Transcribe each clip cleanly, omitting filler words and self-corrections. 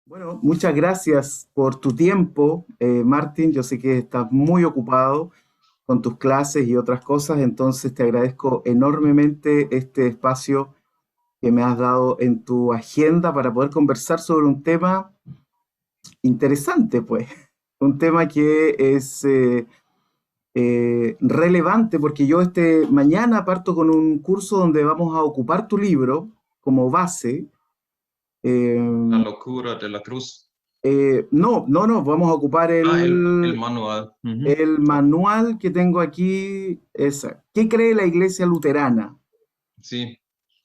Bueno, muchas gracias por tu tiempo, Martín. Yo sé que estás muy ocupado con tus clases y otras cosas, entonces te agradezco enormemente este espacio que me has dado en tu agenda para poder conversar sobre un tema interesante, pues. Un tema que es relevante porque yo mañana parto con un curso donde vamos a ocupar tu libro como base. La eh, locura de la cruz. no, vamos a ocupar El manual. Ujú. el Ok. manual que tengo aquí. ¿Qué cree la Iglesia Luterana? Sí.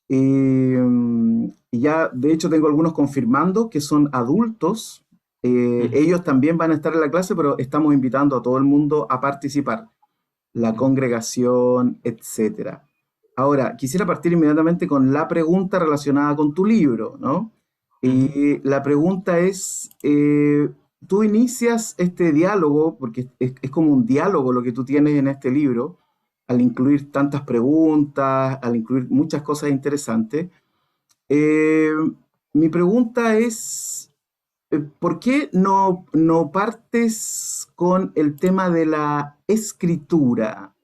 Y ya, de hecho, tengo algunos confirmando que son adultos. Ujú, Ellos también van a estar en la clase, pero estamos invitando a todo el mundo a participar, la ujú, congregación, etcétera. Ahora, quisiera partir inmediatamente con la pregunta relacionada con tu libro, ¿no? ujú. Y la pregunta es, tú inicias este diálogo, porque es como un diálogo lo que tú tienes en este libro, al incluir tantas preguntas, al incluir muchas cosas interesantes. Eh, Mi pregunta es, ¿por qué no partes con el tema de la escritura?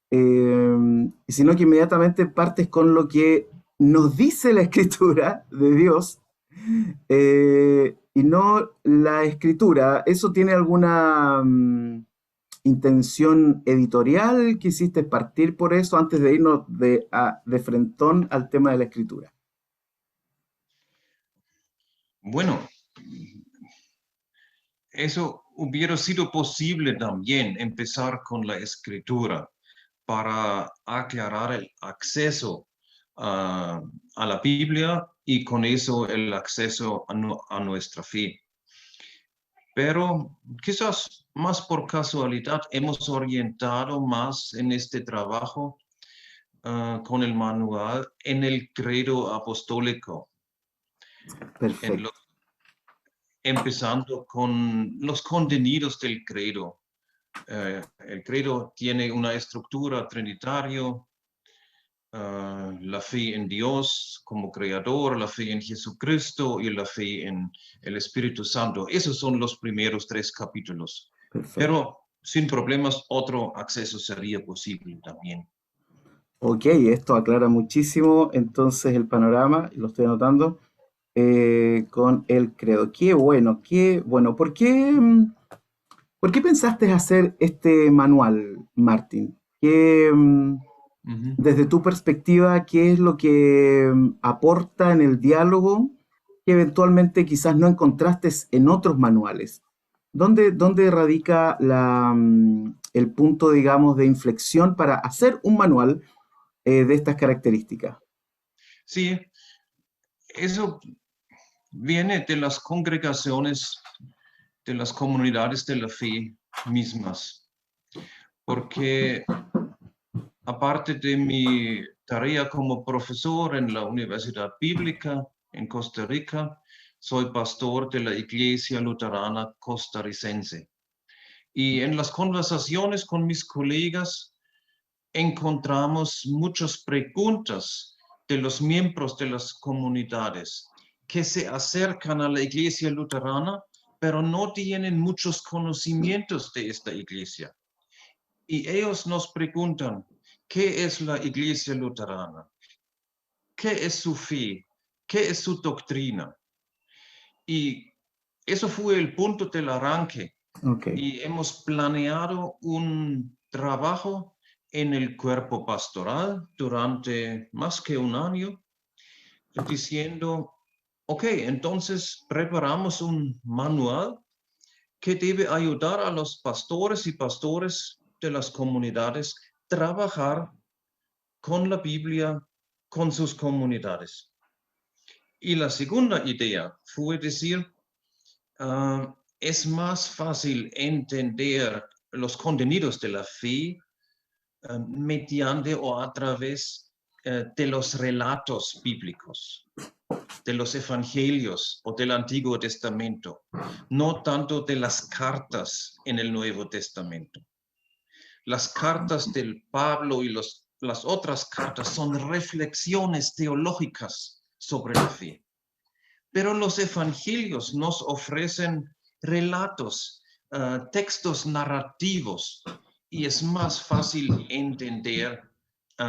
Sino que inmediatamente partes con lo que nos dice la escritura de Dios, y no la escritura. ¿Eso tiene alguna intención editorial? ¿Quisiste partir por eso antes de irnos de frentón al tema de la escritura? Bueno, eso hubiera sido posible también empezar con la escritura para aclarar el acceso a, a la Biblia y con eso el acceso a nuestra fe. Pero quizás más por casualidad hemos orientado más en este trabajo con el manual en el credo apostólico, en lo- Perfecto. empezando con los contenidos del credo. El credo tiene una estructura trinitario, la fe en Dios como creador, la fe en Jesucristo y la fe en el Espíritu Santo. Esos son los primeros tres capítulos. Perfecto. Pero sin problemas, otro acceso sería posible también. Ok, esto aclara muchísimo entonces el panorama, y lo estoy anotando, con el credo. Qué bueno, qué bueno. ¿Por qué pensaste hacer este manual, Martín? Ujú. Desde tu perspectiva, ¿qué es lo que aporta en el diálogo que eventualmente quizás no encontraste en otros manuales? ¿Dónde radica el punto, digamos, de inflexión para hacer un manual de estas características? Sí, eso viene de las congregaciones, de las comunidades de la fe mismas, porque aparte de mi tarea como profesor en la Universidad Bíblica en Costa Rica, soy pastor de la Iglesia Luterana Costarricense. Y en las conversaciones con mis colegas encontramos muchas preguntas de los miembros de las comunidades que se acercan a la Iglesia Luterana, pero no tienen muchos conocimientos de esta iglesia. Y ellos nos preguntan, ¿qué es la Iglesia Luterana? ¿Qué es su fe? ¿Qué es su doctrina? Y eso fue el punto del arranque. Ok, Y hemos planeado un trabajo en el cuerpo pastoral durante más que un año, diciendo, ok, entonces preparamos un manual que debe ayudar a los pastores y pastores de las comunidades a trabajar con la Biblia, con sus comunidades. Y la segunda idea fue decir, es más fácil entender los contenidos de la fe mediante o a través de los relatos bíblicos, de los evangelios o del Antiguo Testamento, no tanto de las cartas en el Nuevo Testamento. Las cartas del Pablo y las otras cartas son reflexiones teológicas sobre la fe. pero los evangelios nos ofrecen relatos, textos narrativos, y es más fácil entender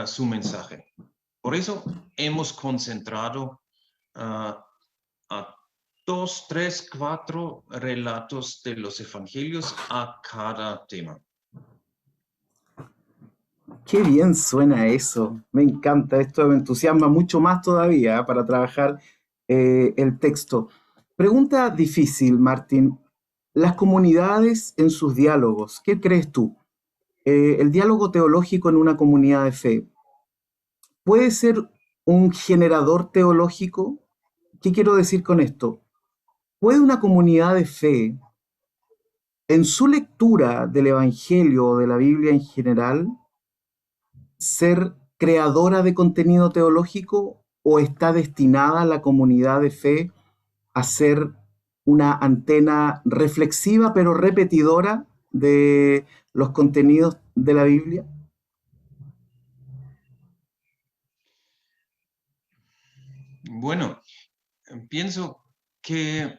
su mensaje. Por eso hemos concentrado a 2, 3, 4 relatos de los evangelios a cada tema. Qué bien suena eso, me encanta, esto me entusiasma mucho más todavía para trabajar el texto. Pregunta difícil, Martín. Las comunidades en sus diálogos, ¿qué crees tú? El diálogo teológico en una comunidad de fe, ¿puede ser un generador teológico? ¿Qué quiero decir con esto? ¿Puede una comunidad de fe, en su lectura del Evangelio o de la Biblia en general, ser creadora de contenido teológico o está destinada la comunidad de fe a ser una antena reflexiva pero repetidora de los contenidos de la Biblia? Bueno, pienso que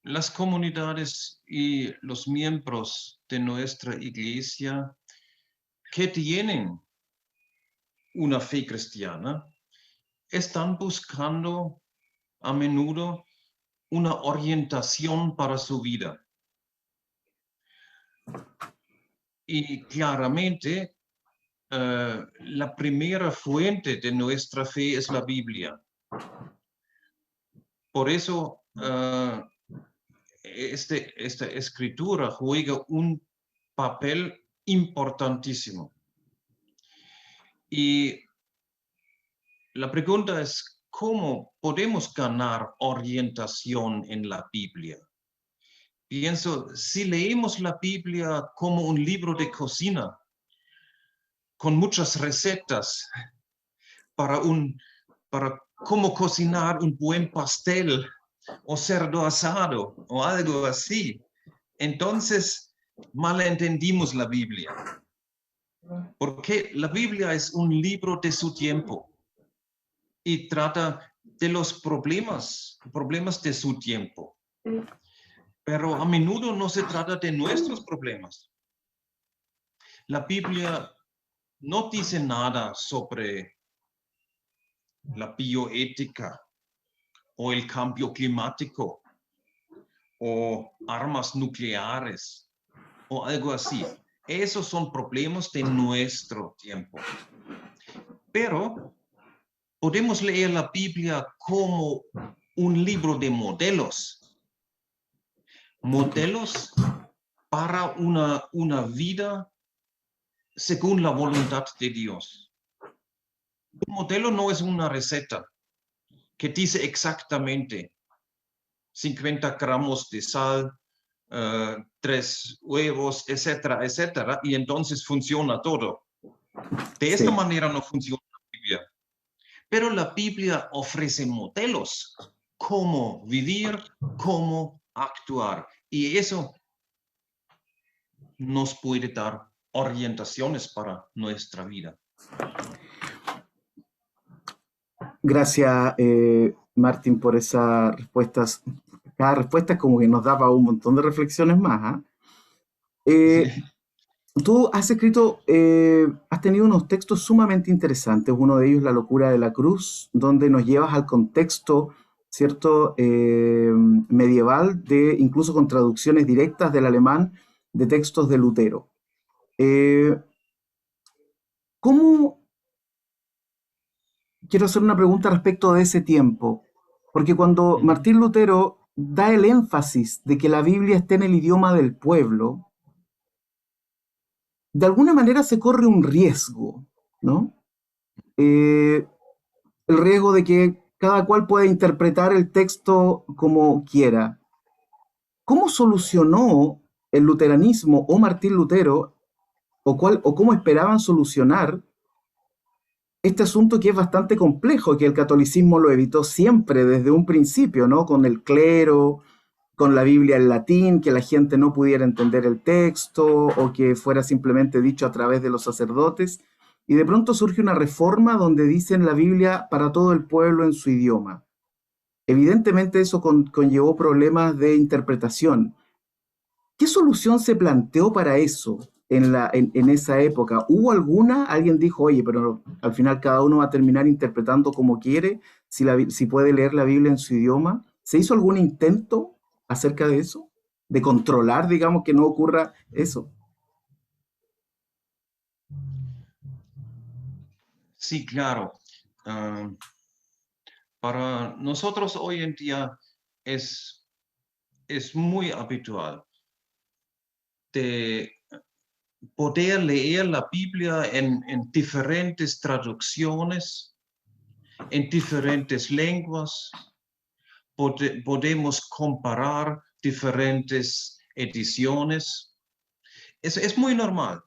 las comunidades y los miembros de nuestra iglesia que tienen una fe cristiana están buscando a menudo una orientación para su vida. Y claramente, la primera fuente de nuestra fe es la Biblia. Por eso, esta escritura juega un papel importantísimo. Y la pregunta es, ¿cómo podemos ganar orientación en la Biblia? Pienso, si leemos la Biblia como un libro de cocina, con muchas recetas para cómo cocinar un buen pastel o cerdo asado o algo así, entonces malentendimos la Biblia. Porque la Biblia es un libro de su tiempo y trata de los problemas de su tiempo. Pero a menudo no se trata de nuestros problemas. La Biblia no dice nada sobre la bioética o el cambio climático o armas nucleares o algo así. Esos son problemas de nuestro tiempo. Pero podemos leer la Biblia como un libro de modelos. Modelos para una vida según la voluntad de Dios. Un modelo no es una receta que dice exactamente 50 gramos de sal, 3 huevos, etcétera, etcétera, y entonces funciona todo. De esta Sí. manera no funciona la Biblia. Pero la Biblia ofrece modelos, cómo vivir, cómo actuar. Y eso nos puede dar orientaciones para nuestra vida. Gracias, Martín, por esas respuestas. Cada respuesta es como que nos da para un montón de reflexiones más, ¿ah? Sí. Tú has escrito, has tenido unos textos sumamente interesantes. Uno de ellos, La locura de la cruz, donde nos llevas al contexto, ¿cierto?, medieval, incluso con traducciones directas del alemán de textos de Lutero. ¿Cómo, quiero hacer una pregunta respecto de ese tiempo? Porque cuando Martín Lutero da el énfasis de que la Biblia esté en el idioma del pueblo, de alguna manera se corre un riesgo, ¿no? El riesgo de que cada cual pueda interpretar el texto como quiera. ¿Cómo solucionó el luteranismo o Martín Lutero, o cómo esperaban solucionar este asunto que es bastante complejo, que el catolicismo lo evitó siempre desde un principio, ¿no? Con el clero, con la Biblia en latín, que la gente no pudiera entender el texto o que fuera simplemente dicho a través de los sacerdotes? y de pronto surge una reforma donde dicen la Biblia para todo el pueblo en su idioma. Evidentemente eso conllevó problemas de interpretación. ¿Qué solución se planteó para eso en esa época? ¿Hubo alguna? Alguien dijo, oye, pero al final cada uno va a terminar interpretando como quiere, si puede leer la Biblia en su idioma. ¿Se hizo algún intento acerca de eso? ¿De controlar, digamos, que no ocurra eso? Sí, claro. Ah, para nosotros hoy en día es, es muy habitual de poder leer la Biblia en diferentes traducciones, en diferentes lenguas. Podemos comparar diferentes ediciones. Es muy normal,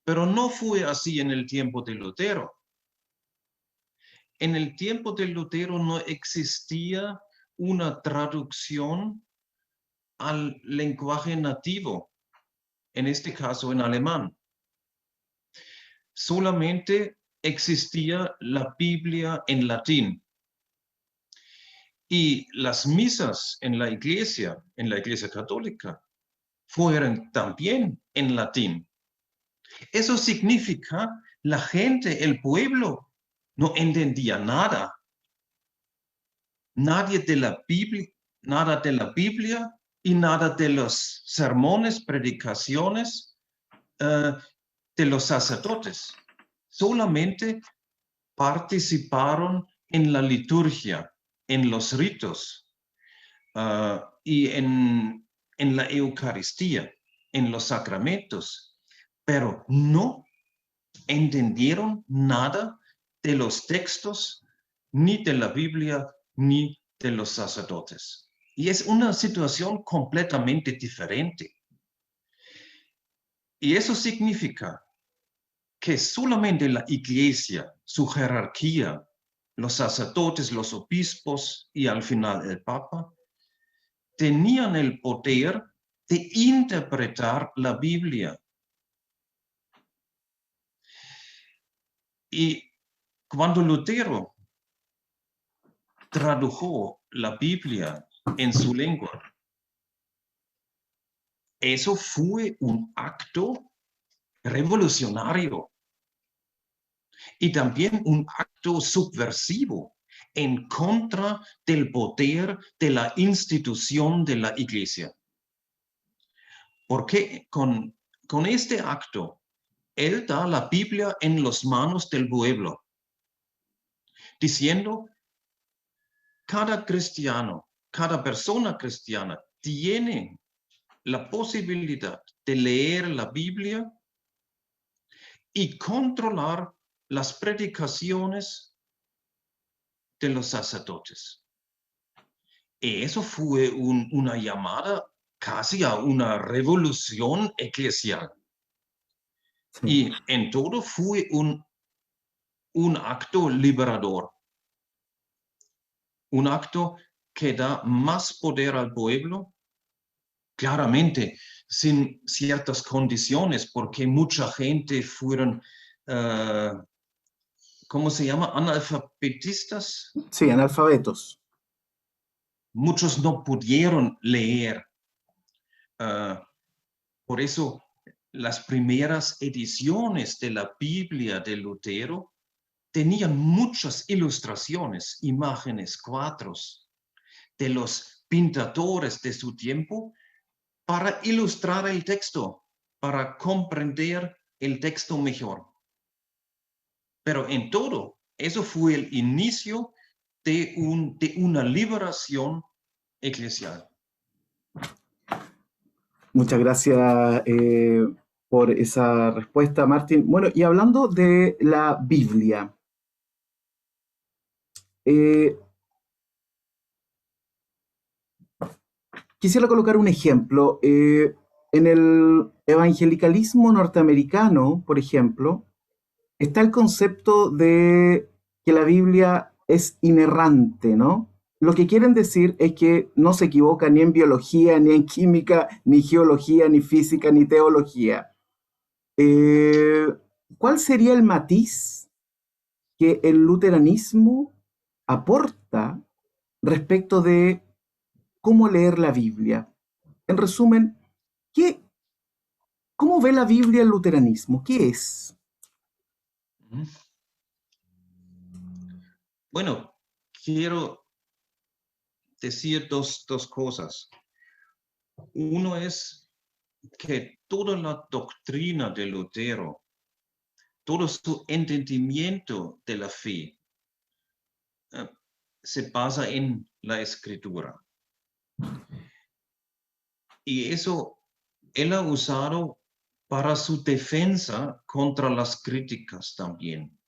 pero no fue así en el tiempo de Lutero. En el tiempo de Lutero no existía una traducción al lenguaje nativo, en este caso en alemán. Solamente existía la Biblia en latín. Y las misas en la iglesia católica, fueron también en latín. Eso significa la gente, el pueblo, no entendía nada. Nadie de la Biblia, nada de la Biblia y nada de los sermones, predicaciones de los sacerdotes. Solamente participaron en la liturgia, en los ritos y en la Eucaristía, en los sacramentos, pero no entendieron nada de los textos, ni de la Biblia, ni de los sacerdotes. Y es una situación completamente diferente. Y eso significa que solamente la iglesia, su jerarquía, los sacerdotes, los obispos y al final el papa, tenían el poder de interpretar la Biblia. Y cuando Lutero tradujo la Biblia en su lengua, eso fue un acto revolucionario y también un acto subversivo en contra del poder de la institución de la iglesia. Porque con este acto, él da la Biblia en las manos del pueblo, diciendo, cada cristiano, cada persona cristiana tiene la posibilidad de leer la Biblia y controlar las predicaciones de los sacerdotes. Y eso fue una llamada casi a una revolución eclesial. Sí. Y en todo fue un acto liberador, un acto que da más poder al pueblo, claramente sin ciertas condiciones, porque mucha gente fueron, ¿cómo se llama? Analfabetistas. Sí, analfabetos. Muchos no pudieron leer. Por eso las primeras ediciones de la Biblia de Lutero tenían muchas ilustraciones, imágenes, cuadros de los pintadores de su tiempo para ilustrar el texto, para comprender el texto mejor. Pero en todo, eso fue el inicio de una liberación eclesial. Muchas gracias por esa respuesta, Martín. Bueno, y hablando de la Biblia, eh, quisiera colocar un ejemplo. En el evangelicalismo norteamericano, por ejemplo, está el concepto de que la Biblia es inerrante, ¿no? Lo que quieren decir es que no se equivoca ni en biología, ni en química, ni geología, ni física, ni teología. Eh, ¿Cuál sería el matiz que el luteranismo aporta respecto de cómo leer la Biblia? En resumen, ¿qué, ¿cómo ve la Biblia el luteranismo? ¿Qué es? Ujú. Bueno, quiero decir dos cosas. Uno es que toda la doctrina de Lutero, todo su entendimiento de la fe, eh, se basa en la escritura. Y eso él ha usado para su defensa contra las críticas también.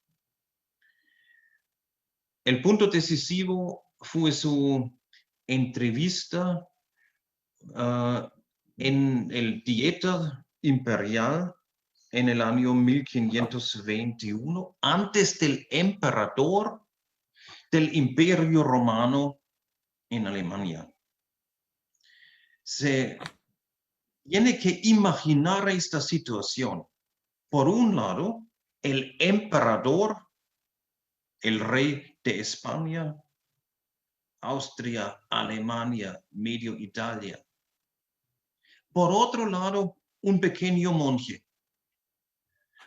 El punto decisivo fue su entrevista en el Dieta Imperial en el año 1521, antes del emperador del Imperio Romano en Alemania. Se tiene que imaginar esta situación. Por un lado, el emperador, el rey de España, Austria, Alemania, medio Italia. Por otro lado, un pequeño monje.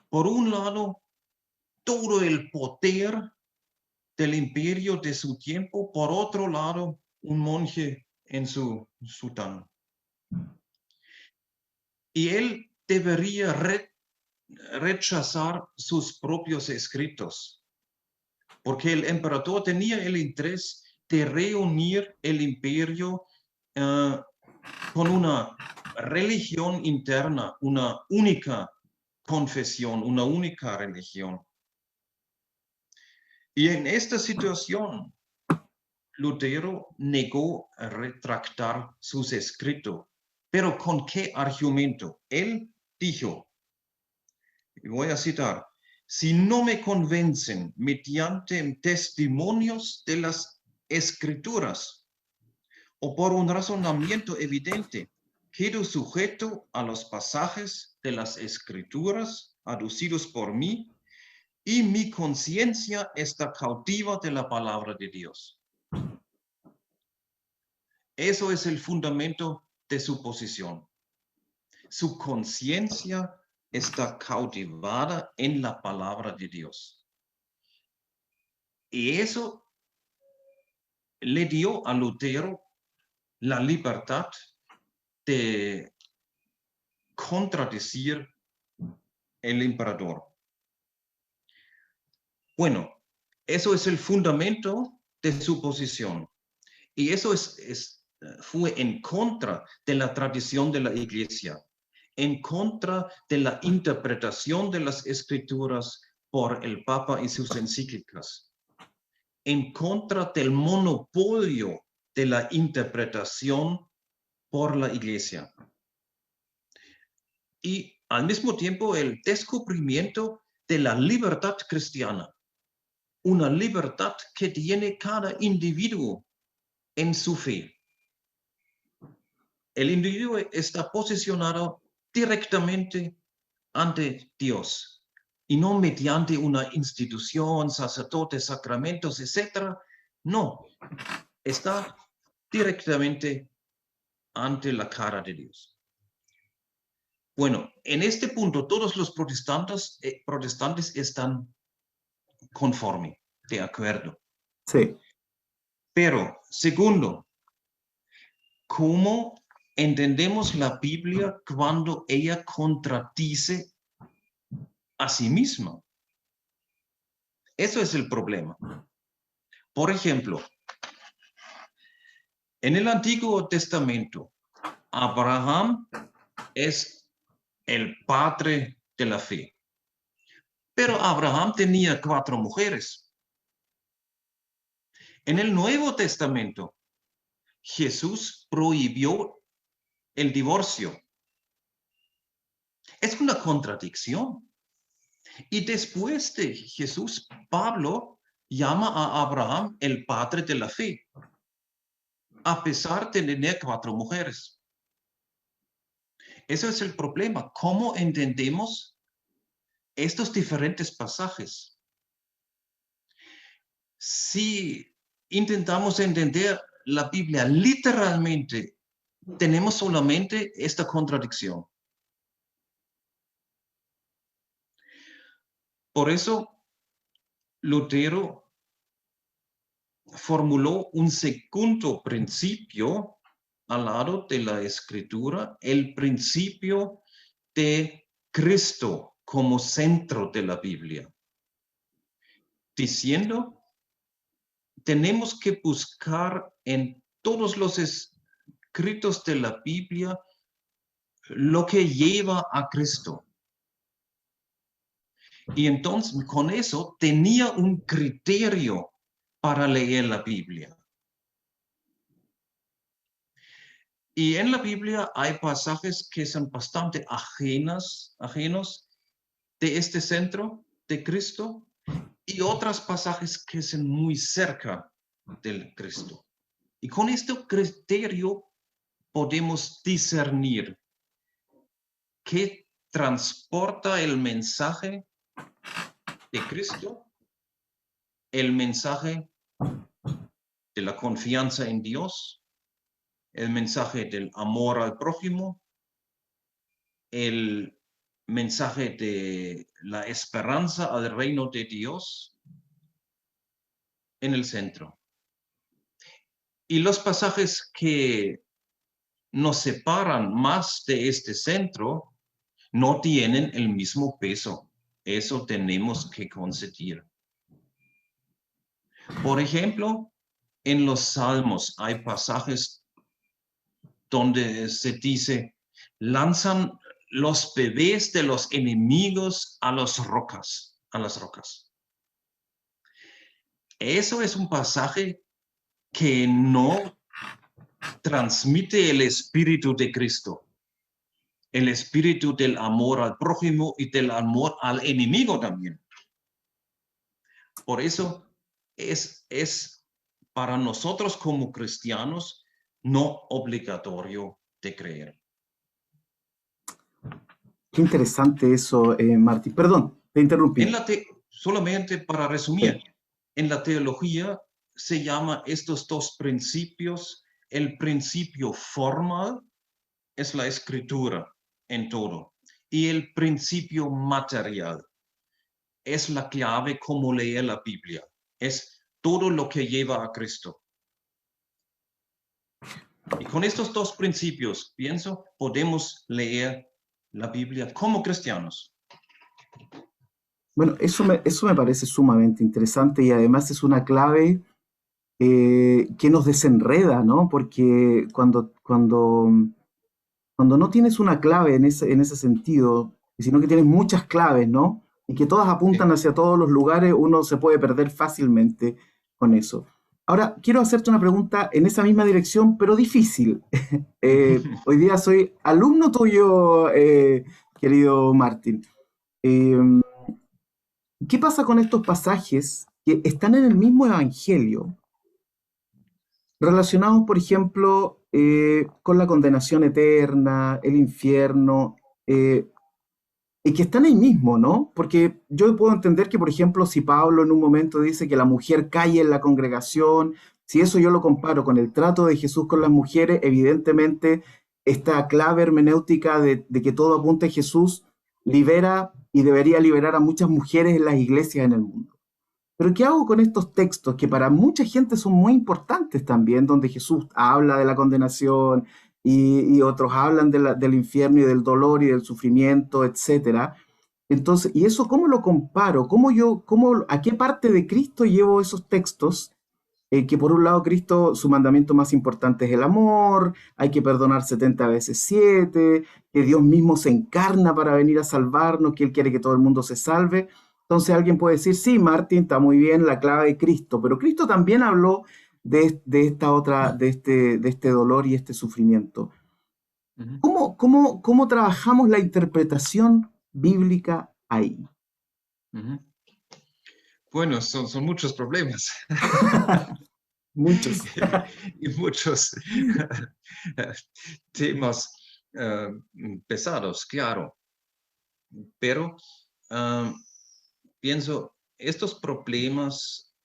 Por un lado, todo el poder del imperio de su tiempo. Por otro lado, un monje en su sután. Y él debería rechazar sus propios escritos, porque el emperador tenía el interés de reunir el imperio con una religión interna, una única confesión, una única religión. Y en esta situación, Lutero negó a retractar sus escritos. ¿Pero con qué argumento? Él dijo, y voy a citar, si no me convencen mediante testimonios de las escrituras o por un razonamiento evidente, quedo sujeto a los pasajes de las escrituras aducidos por mí y mi conciencia está cautiva de la palabra de Dios. Eso es el fundamento de su posición. Su conciencia está cautivada en la palabra de Dios. Y eso le dio a Lutero la libertad de contradecir el emperador. Bueno, eso es el fundamento de su posición. Y eso fue en contra de la tradición de la iglesia, en contra de la interpretación de las escrituras por el Papa y sus encíclicas, en contra del monopolio de la interpretación por la iglesia. Y al mismo tiempo el descubrimiento de la libertad cristiana, una libertad que tiene cada individuo en su fe. El individuo está posicionado directamente ante Dios y no mediante una institución, sacerdotes, sacramentos, etc. No, está directamente ante la cara de Dios. Bueno, en este punto todos los protestantes están conforme, de acuerdo. Sí. Pero, segundo, ¿cómo entendemos la Biblia cuando ella contradice a sí misma? Eso es el problema. Por ejemplo, en el Antiguo Testamento, Abraham es el padre de la fe. Pero Abraham tenía 4 mujeres. En el Nuevo Testamento, Jesús prohibió el divorcio. Es una contradicción. Y después de Jesús, Pablo llama a Abraham el padre de la fe, a pesar de tener 4 mujeres. Eso es el problema. ¿Cómo entendemos estos diferentes pasajes, si intentamos entender la Biblia literalmente, tenemos solamente esta contradicción. Por eso, Lutero formuló un segundo principio al lado de la escritura, el principio de Cristo como centro de la Biblia, diciendo, tenemos que buscar en todos los escritos de la Biblia lo que lleva a Cristo. Y entonces con eso tenía un criterio para leer la Biblia. Y en la Biblia hay pasajes que son bastante ajenos de este centro de Cristo y otros pasajes que son muy cerca del Cristo. Y con este criterio podemos discernir qué transporta el mensaje de Cristo, el mensaje de la confianza en Dios, el mensaje del amor al prójimo, el mensaje de la esperanza al reino de Dios en el centro. Y los pasajes que nos separan más de este centro no tienen el mismo peso. Eso tenemos que conceder. Por ejemplo, en los Salmos hay pasajes donde se dice, lanzan los bebés de los enemigos a las rocas. Eso es un pasaje que no transmite el espíritu de Cristo, el espíritu del amor al prójimo y del amor al enemigo también. Por eso es para nosotros como cristianos no obligatorio de creer. Qué interesante eso, Martín. Perdón, te interrumpí. Solamente para resumir, en la teología se llama estos dos principios, el principio formal es la escritura en todo, y el principio material es la clave como leer la Biblia, es todo lo que lleva a Cristo. Y con estos dos principios, pienso, podemos leer la Biblia como cristianos. Bueno, eso me parece sumamente interesante y además es una clave que nos desenreda, ¿no? Porque cuando no tienes una clave en ese sentido, sino que tienes muchas claves, ¿no? Y que todas apuntan Sí. hacia todos los lugares, uno se puede perder fácilmente con eso. Ahora, quiero hacerte una pregunta en esa misma dirección, pero difícil. Hoy día soy alumno tuyo, querido Martín. Eh, ¿Qué pasa con estos pasajes que están en el mismo Evangelio, relacionados, por ejemplo, con la condenación eterna, el infierno, eh, y que están ahí mismo, ¿no? Porque yo puedo entender que, por ejemplo, si Pablo en un momento dice que la mujer cae en la congregación, si eso yo lo comparo con el trato de Jesús con las mujeres, evidentemente esta clave hermenéutica de que todo apunta a Jesús libera y debería liberar a muchas mujeres en las iglesias en el mundo. Pero ¿qué hago con estos textos que para mucha gente son muy importantes también, donde Jesús habla de la condenación y otros hablan del infierno y del dolor y del sufrimiento, etcétera? Entonces, ¿y eso cómo lo comparo? ¿A qué parte de Cristo llevo esos textos? Que por un lado Cristo, su mandamiento más importante es el amor, hay que perdonar 70 veces 7, que Dios mismo se encarna para venir a salvarnos, que Él quiere que todo el mundo se salve. Entonces alguien puede decir, sí, Martín, está muy bien la clave de Cristo, pero Cristo también habló de este dolor y este sufrimiento. Uh-huh. ¿Cómo trabajamos la interpretación bíblica ahí? Uh-huh. Bueno, son muchos problemas. Muchos. Y muchos temas pesados, claro. Pero pienso, estos problemas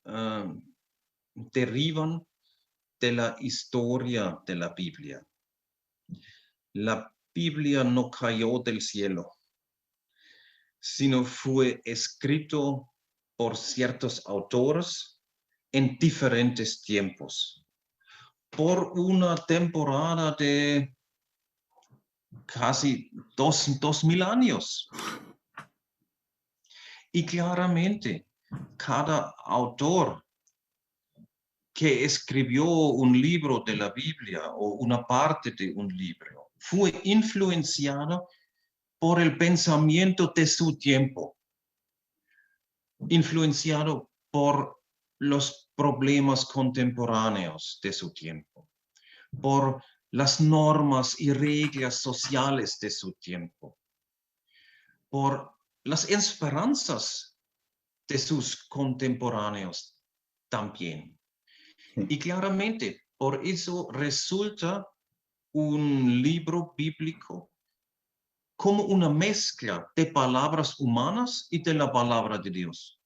derivan de la historia de la Biblia. La Biblia no cayó del cielo, sino fue escrito por ciertos autores en diferentes tiempos, por una temporada de casi 2000 años. Y claramente, cada autor que escribió un libro de la Biblia o una parte de un libro fue influenciado por el pensamiento de su tiempo, influenciado por los problemas contemporáneos de su tiempo, por las normas y reglas sociales de su tiempo, por las esperanzas de sus contemporáneos también. Sí. Y claramente, por eso resulta un libro bíblico como una mezcla de palabras humanas y de la palabra de Dios.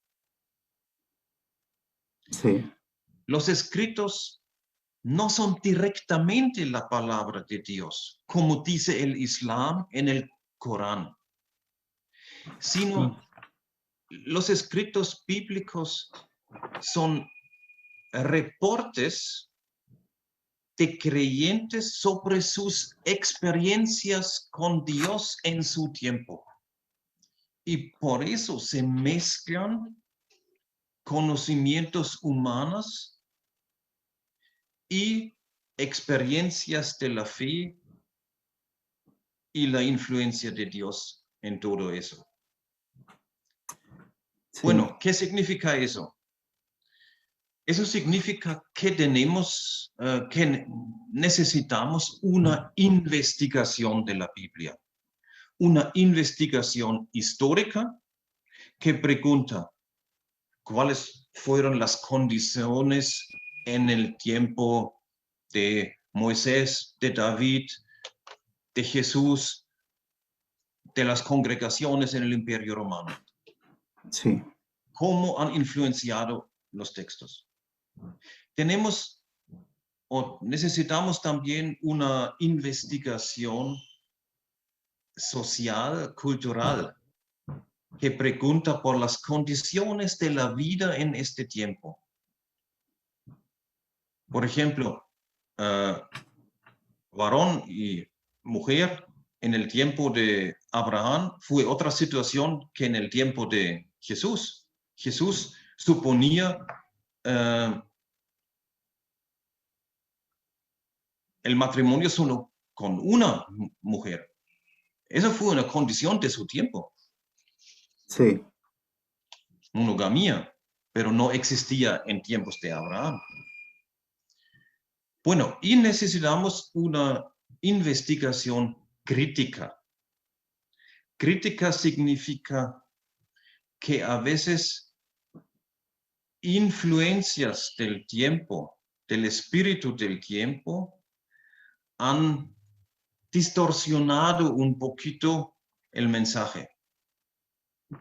Sí. Los escritos no son directamente la palabra de Dios, como dice el Islam en el Corán, sino los escritos bíblicos son reportes de creyentes sobre sus experiencias con Dios en su tiempo. Y por eso se mezclan conocimientos humanos y experiencias de la fe y la influencia de Dios en todo eso. Sí. Bueno, ¿qué significa eso? Eso significa que que necesitamos una investigación de la Biblia, una investigación histórica que pregunta cuáles fueron las condiciones en el tiempo de Moisés, de David, de Jesús, de las congregaciones en el Imperio Romano. Sí. ¿Cómo han influenciado los textos? Tenemos o necesitamos también una investigación social, cultural, que pregunta por las condiciones de la vida en este tiempo. Por ejemplo, varón y mujer en el tiempo de Abraham fue otra situación que en el tiempo de Jesús. Jesús suponía el matrimonio solo con una mujer. Esa fue una condición de su tiempo. Sí. Monogamia, pero no existía en tiempos de Abraham. Bueno, y necesitamos una investigación crítica. Crítica significa que a veces influencias del tiempo, del espíritu del tiempo, han distorsionado un poquito el mensaje.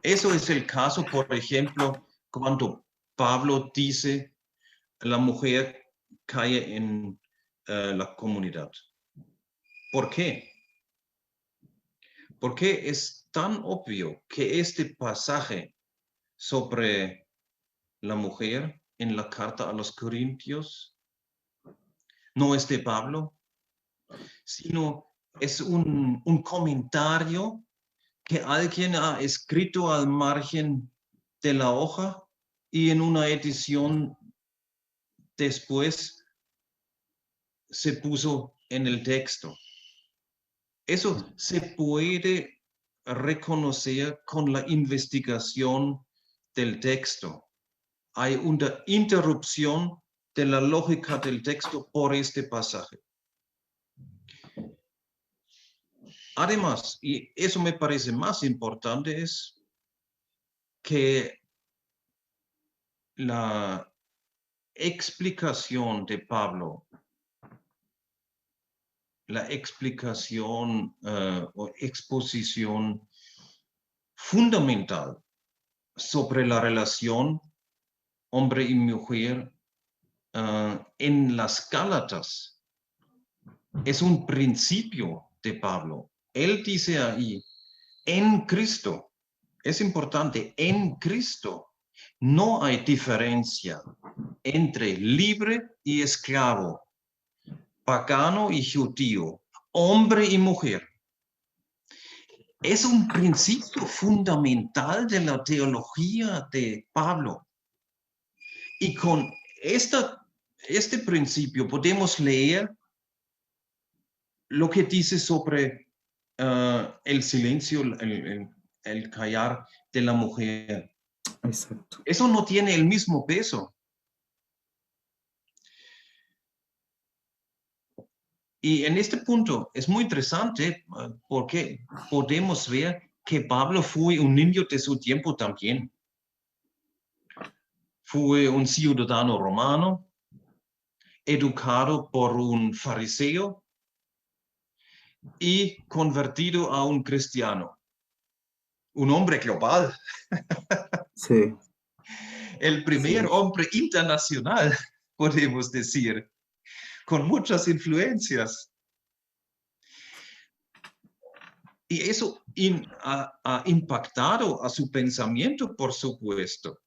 Eso es el caso, por ejemplo, cuando Pablo dice la mujer cae en la comunidad. ¿Por qué? Porque es tan obvio que este pasaje sobre la mujer en la carta a los Corintios no es de Pablo, sino es un comentario que alguien ha escrito al margen de la hoja y en una edición después se puso en el texto. Eso se puede reconocer con la investigación del texto. Hay una interrupción de la lógica del texto por este pasaje. Además, y eso me parece más importante, es que la explicación de Pablo, la explicación o exposición fundamental sobre la relación hombre y mujer en las Gálatas. Es un principio de Pablo. Él dice ahí, en Cristo, es importante, en Cristo no hay diferencia entre libre y esclavo, pagano y judío, hombre y mujer. Es un principio fundamental de la teología de Pablo. Y con este principio podemos leer lo que dice sobre el silencio, el callar de la mujer. Exacto. Eso no tiene el mismo peso. Y en este punto es muy interesante porque podemos ver que Pablo fue un niño de su tiempo también. Fue un ciudadano romano, educado por un fariseo y convertido a un cristiano. Un hombre global. Sí. El primer hombre internacional, podemos decir, con muchas influencias. Y eso ha impactado a su pensamiento, por supuesto.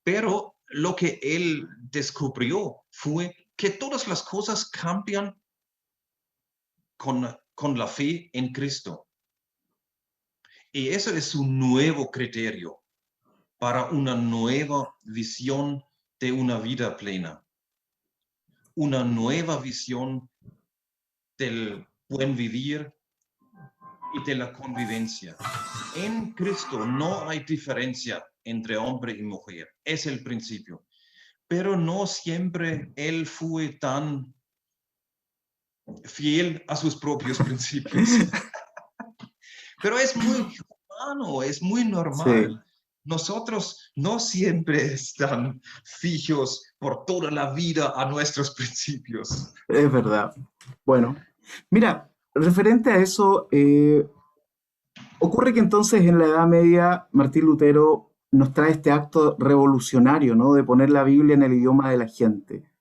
Pero lo que él descubrió fue que todas las cosas cambian con la fe en Cristo. Y eso es un nuevo criterio para una nueva visión de una vida plena. Una nueva visión del buen vivir y de la convivencia. En Cristo no hay diferencia entre hombre y mujer. Es el principio. Pero no siempre él fue tan fiel a sus propios principios. Pero es muy humano, es muy normal. Sí, Nosotros no siempre están fijos por toda la vida a nuestros principios. es verdad. Bueno, mira, referente a eso, ocurre que entonces en la Edad Media Martín Lutero nos trae este acto revolucionario, ¿no? De poner la Biblia en el idioma de la gente.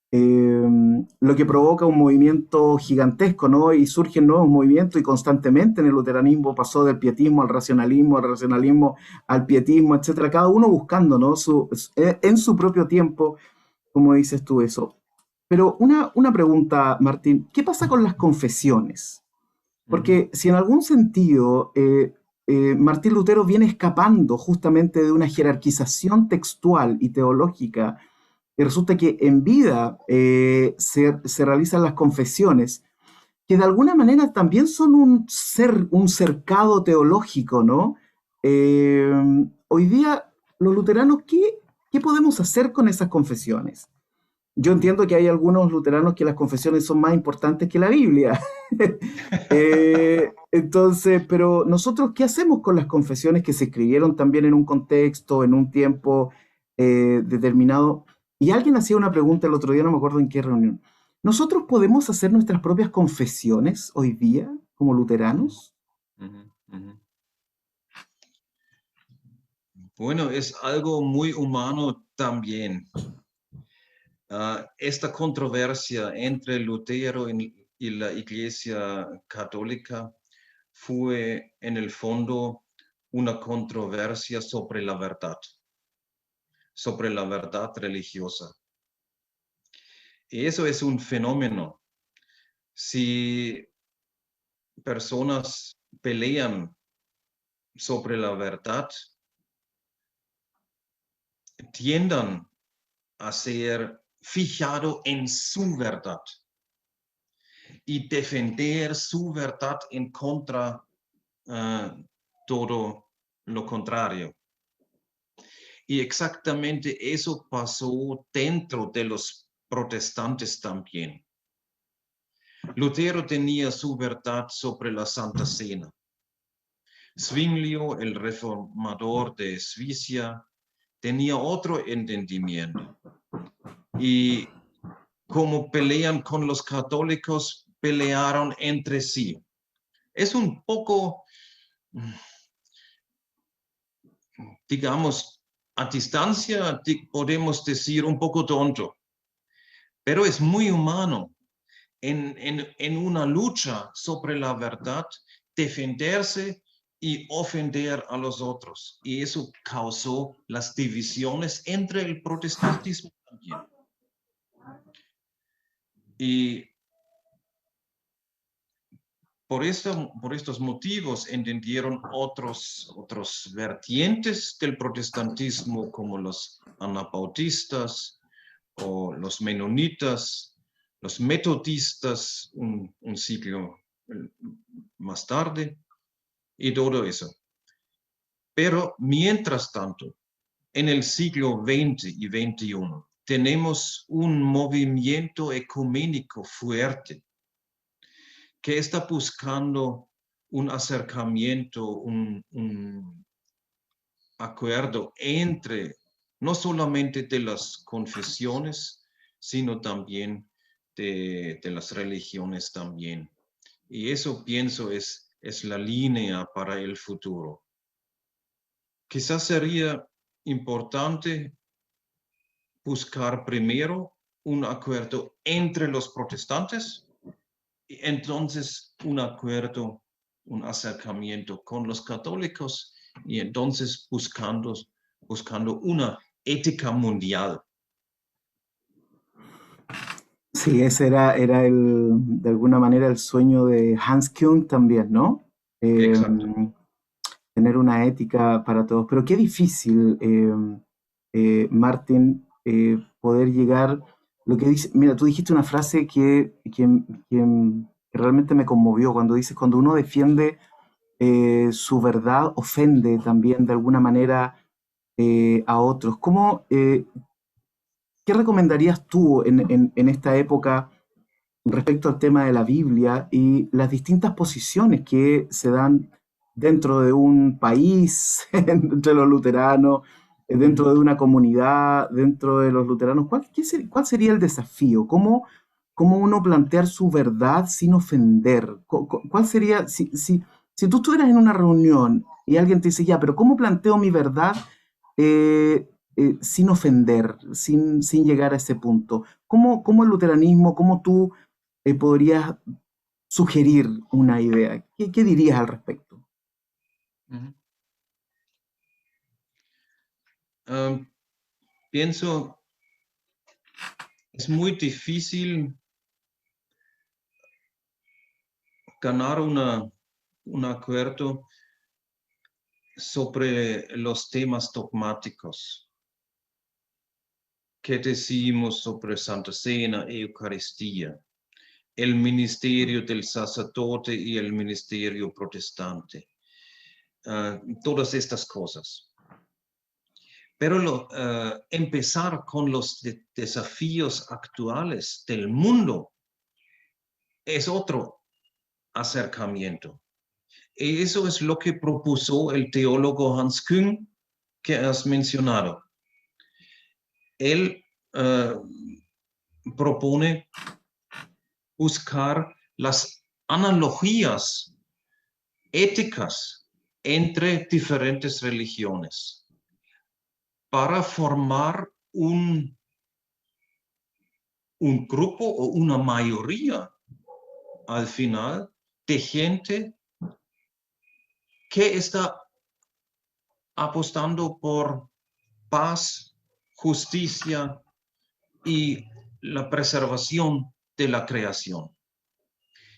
Lo que provoca un movimiento gigantesco, ¿no? Y surgen nuevos movimientos y constantemente en el luteranismo pasó del pietismo al racionalismo al pietismo, etcétera, cada uno buscando, ¿no? En su propio tiempo, como dices tú eso. Pero una pregunta, Martín, ¿qué pasa con las confesiones? Porque si en algún sentido Martín Lutero viene escapando justamente de una jerarquización textual y teológica, y resulta que en vida se realizan las confesiones, que de alguna manera también son un cercado teológico, ¿no? Eh, Hoy día, los luteranos, ¿qué podemos hacer con esas confesiones? Yo entiendo que hay algunos luteranos que las confesiones son más importantes que la Biblia. Entonces, pero nosotros, ¿qué hacemos con las confesiones que se escribieron también en un contexto, en un tiempo determinado? Y alguien hacía una pregunta el otro día, no me acuerdo en qué reunión. ¿Nosotros podemos hacer nuestras propias confesiones hoy día como luteranos? Bueno, es algo muy humano también. Esta controversia entre Lutero y la Iglesia Católica fue en el fondo una controversia sobre la verdad religiosa. Y eso es un fenómeno. Si personas pelean sobre la verdad, tiendan a ser fijado en su verdad y defender su verdad en contra todo lo contrario. Y exactamente eso pasó dentro de los protestantes también. Lutero tenía su verdad sobre la Santa Cena. Zwinglio, el reformador de Suiza, tenía otro entendimiento. Y como pelean con los católicos, pelearon entre sí. Es un poco digamos, a distancia podemos decir un poco tonto, pero es muy humano en una lucha sobre la verdad, defenderse y ofender a los otros. Y eso causó las divisiones entre el protestantismo también. Y por estos motivos entendieron otros vertientes del protestantismo, como los anabautistas o los menonitas, los metodistas, un siglo más tarde, y todo eso. Pero mientras tanto, en el siglo XX y XXI, tenemos un movimiento ecuménico fuerte que está buscando un acercamiento, un acuerdo entre no solamente de las confesiones, sino también de las religiones también. Y eso pienso es la línea para el futuro. Quizás sería importante buscar primero un acuerdo entre los protestantes y entonces un acuerdo, un acercamiento con los católicos y entonces buscando una ética mundial. Sí, ese era de alguna manera el sueño de Hans Küng también, ¿no? Eh, Exacto. tener una ética para todos. Pero qué difícil, Martín, poder llegar. Lo que dice, mira, tú dijiste una frase que realmente me conmovió cuando dices, cuando uno defiende su verdad, ofende también de alguna manera a otros. ¿Qué recomendarías tú en esta época respecto al tema de la Biblia y las distintas posiciones que se dan dentro de un país, entre los luteranos, dentro de una comunidad, dentro de los luteranos? ¿Cuál sería el desafío? ¿Cómo uno plantear su verdad sin ofender? ¿Cuál sería, si tú estuvieras en una reunión y alguien te dice, ya, pero ¿cómo planteo mi verdad sin ofender, sin llegar a ese punto? ¿Cómo el luteranismo, cómo tú podrías sugerir una idea? ¿Qué dirías al respecto? Ujú. Pienso, es muy difícil ganar un acuerdo sobre los temas dogmáticos. ¿Qué decimos sobre Santa Cena, Eucaristía, el ministerio del sacerdote y el ministerio protestante? Todas estas cosas. Pero empezar con los desafíos actuales del mundo es otro acercamiento. Y eso es lo que propuso el teólogo Hans Küng, que has mencionado. Él propone buscar las analogías éticas entre diferentes religiones para formar un grupo o una mayoría al final de gente que está apostando por paz, justicia y la preservación de la creación.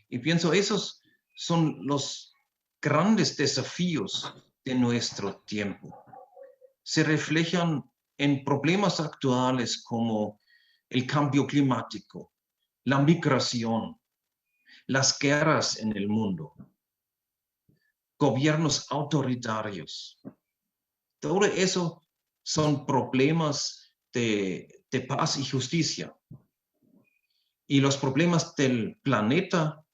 Y pienso, esos son los grandes desafíos de nuestro tiempo. Se reflejan en problemas actuales como el cambio climático, la migración, las guerras en el mundo, gobiernos autoritarios. Todo eso son problemas de paz y justicia. Y los problemas del planeta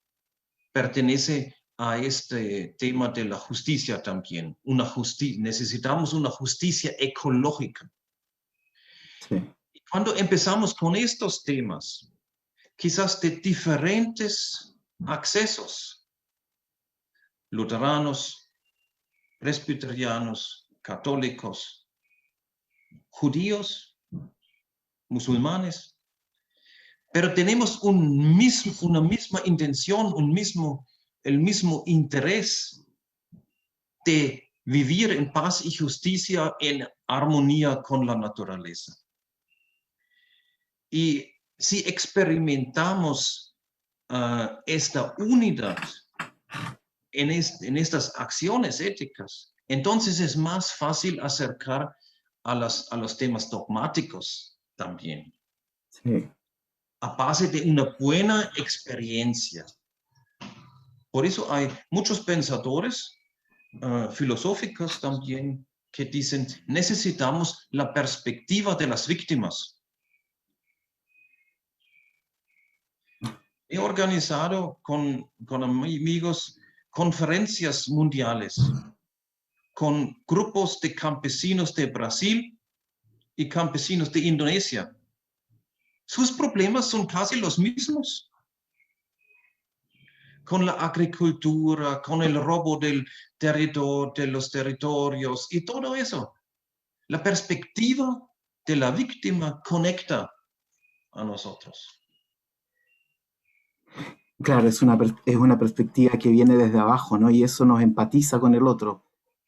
pertenecen a este tema de la justicia también. Necesitamos una justicia ecológica. Sí. Y cuando empezamos con estos temas, quizás de diferentes accesos, luteranos, presbiterianos, católicos, judíos, musulmanes, pero tenemos una misma intención, el mismo interés de vivir en paz y justicia en armonía con la naturaleza. Y si experimentamos esta unidad en estas acciones éticas, entonces es más fácil acercar a los temas dogmáticos también, Sí. a base de una buena experiencia. Por eso hay muchos pensadores filosóficos también que dicen, necesitamos la perspectiva de las víctimas. He organizado con amigos conferencias mundiales con grupos de campesinos de Brasil y campesinos de Indonesia. Sus problemas son casi los mismos. Con la agricultura, con el robo de los territorios y todo eso. La perspectiva de la víctima conecta a nosotros. Claro, es una perspectiva que viene desde abajo, ¿no? Y eso nos empatiza con el otro,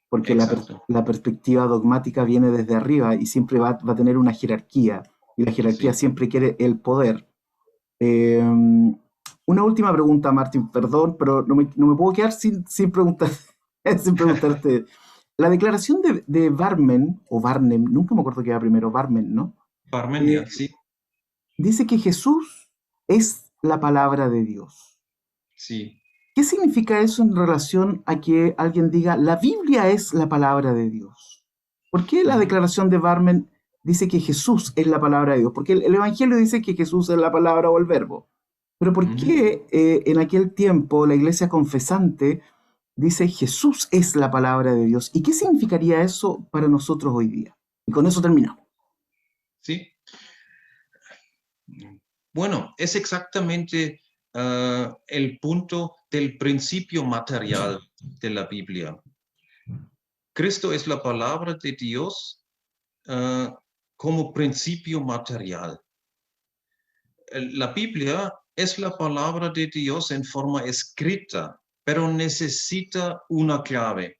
porque Exacto. la perspectiva dogmática viene desde arriba y siempre va a tener una jerarquía, y la jerarquía Sí. siempre quiere el poder. Eh, una última pregunta, Martín, perdón, pero no me puedo quedar sin preguntar, sin preguntarte. La declaración de Barmen, o Barnem, nunca me acuerdo qué era primero, Barmen, ¿no? Eh, Parmenio, sí, dice que Jesús es la palabra de Dios. sí. ¿Qué significa eso en relación a que alguien diga, la Biblia es la palabra de Dios? ¿Por qué la Ujú, declaración de Barmen dice que Jesús es la palabra de Dios? Porque el Evangelio dice que Jesús es la palabra o el verbo. Pero ¿por ujú. qué en aquel tiempo la iglesia confesante dice Jesús es la palabra de Dios? ¿Y qué significaría eso para nosotros hoy día? Y con eso terminamos. Sí. Bueno, es exactamente el punto del principio material de la Biblia. Cristo es la palabra de Dios uh, como principio material. La Biblia es la palabra de Dios en forma escrita, pero necesita una clave,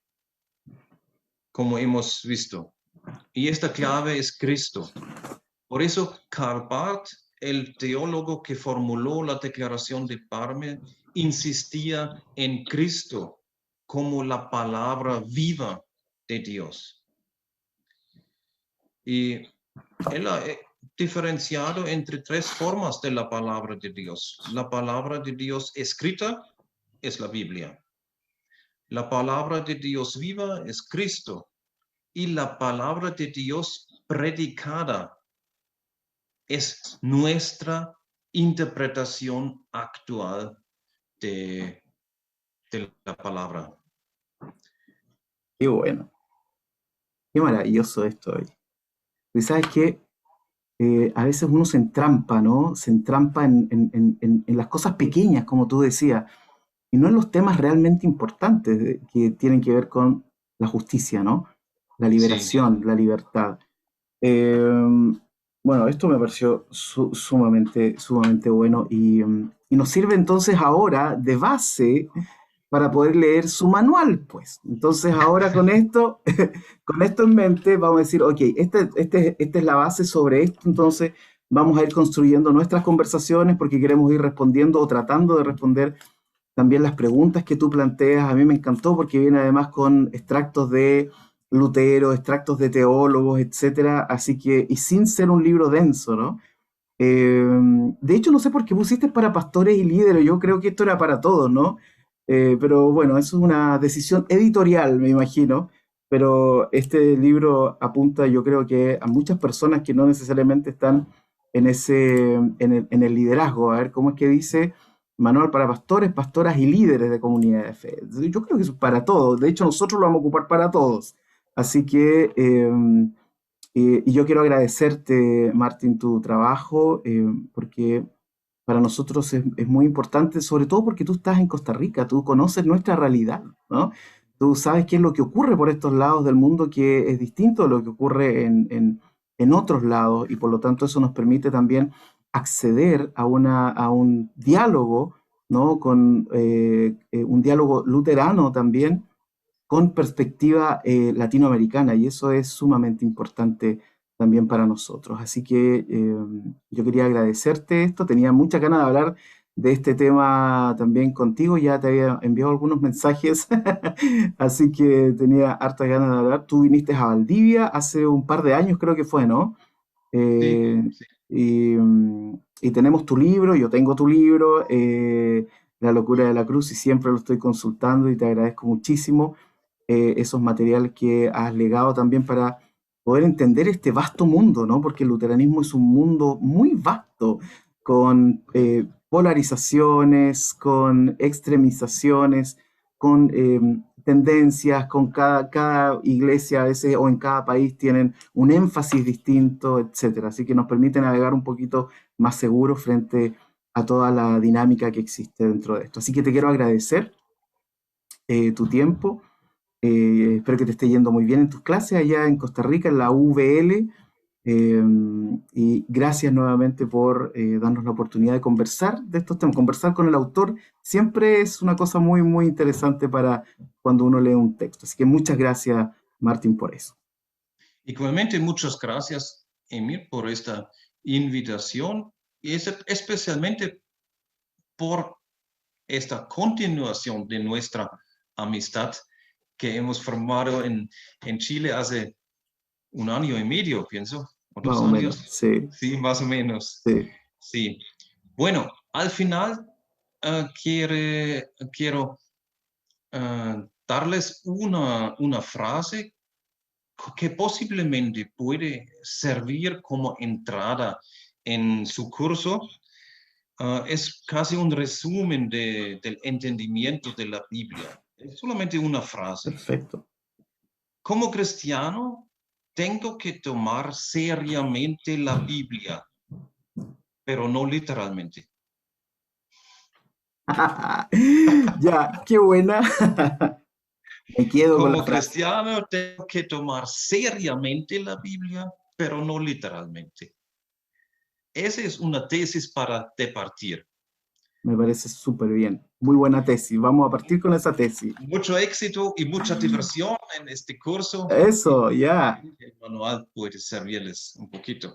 como hemos visto. Y esta clave es Cristo. Por eso Karl Barth, el teólogo que formuló la declaración de Parme, insistía en Cristo como la palabra viva de Dios. Y él ha diferenciado entre tres formas de la palabra de Dios. La palabra de Dios escrita es la Biblia. La palabra de Dios viva es Cristo. Y la palabra de Dios predicada es nuestra interpretación actual de, de la palabra. Qué bueno, qué maravilloso esto hoy. Y sabes que a veces uno se entrampa, ¿no? Se entrampa en las cosas pequeñas, como tú decías, y no en los temas realmente importantes que tienen que ver con la justicia, ¿no? La Sí, liberación, la libertad. Eh, bueno, esto me pareció sumamente bueno y nos sirve entonces ahora de base para poder leer su manual, pues. Entonces ahora con esto en mente, vamos a decir, ok, esta es la base sobre esto, entonces vamos a ir construyendo nuestras conversaciones porque queremos ir respondiendo o tratando de responder también las preguntas que tú planteas. A mí me encantó porque viene además con extractos de Lutero, extractos de teólogos, etcétera, así que, y sin ser un libro denso, ¿no? Eh, de hecho, no sé por qué pusiste para pastores y líderes, yo creo que esto era para todos, ¿no? Pero bueno, eso es una decisión editorial, me imagino, pero este libro apunta, yo creo que a muchas personas que no necesariamente están en el liderazgo. A ver, ¿cómo es que dice? Manual para pastores, pastoras y líderes de comunidad de fe. Yo creo que eso es para todos, de hecho nosotros lo vamos a ocupar para todos. Así que y yo quiero agradecerte, Martín, tu trabajo, porque para nosotros es muy importante, sobre todo porque tú estás en Costa Rica, tú conoces nuestra realidad, ¿no? tú sabes qué es lo que ocurre por estos lados del mundo que es distinto de lo que ocurre en otros lados y por lo tanto eso nos permite también acceder a un diálogo, ¿no? Con un diálogo luterano también con perspectiva latinoamericana y eso es sumamente importante también para nosotros. Así que yo quería agradecerte esto, tenía muchas ganas de hablar de este tema también contigo, ya te había enviado algunos mensajes, así que tenía hartas ganas de hablar. Tú viniste a Valdivia hace un par de años, creo que fue, ¿no? Sí, Eh, sí. y tenemos tu libro, yo tengo tu libro, La locura de la cruz, y siempre lo estoy consultando y te agradezco muchísimo esos materiales que has legado también para poder entender este vasto mundo, ¿no? Porque el luteranismo es un mundo muy vasto, con polarizaciones, con extremizaciones, con tendencias, con cada iglesia a veces o en cada país tienen un énfasis distinto, etcétera. Así que nos permite navegar un poquito más seguro frente a toda la dinámica que existe dentro de esto. Así que te quiero agradecer tu tiempo. Espero que te esté yendo muy bien en tus clases allá en Costa Rica, en la UVL. eh, y gracias nuevamente por darnos la oportunidad de conversar de estos temas. Conversar con el autor siempre es una cosa muy, muy interesante para cuando uno lee un texto. Así que muchas gracias, Martín, por eso. Igualmente, muchas gracias, Emir, por esta invitación y especialmente por esta continuación de nuestra amistad que hemos formado en Chile hace un año y medio, pienso, o Más dos o menos, años. sí, Sí, más o menos. sí. Sí. Bueno, al final quiero darles una frase que posiblemente puede servir como entrada en su curso. Es casi un resumen del entendimiento de la Biblia. Es solamente una frase. Perfecto. Como cristiano, tengo que tomar seriamente la Biblia, pero no literalmente. Ya, qué buena. Me quedo con la Como frase. cristiano, tengo que tomar seriamente la Biblia, pero no literalmente. Esa es una tesis para departir. Me parece súper bien. Muy buena tesis. Vamos a partir con esa tesis. Mucho éxito y mucha diversión en este curso y Eso, ya. el manual puede servirles un poquito.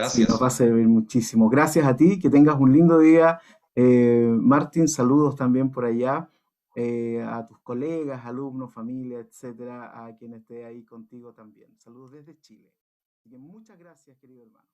Sí, nos va a Gracias. servir muchísimo. Gracias a ti, que tengas un lindo día. Martín, saludos también por allá, a tus colegas, alumnos, familia, etcétera, a quien esté ahí contigo también. Saludos desde Chile. Así que muchas gracias, querido hermano.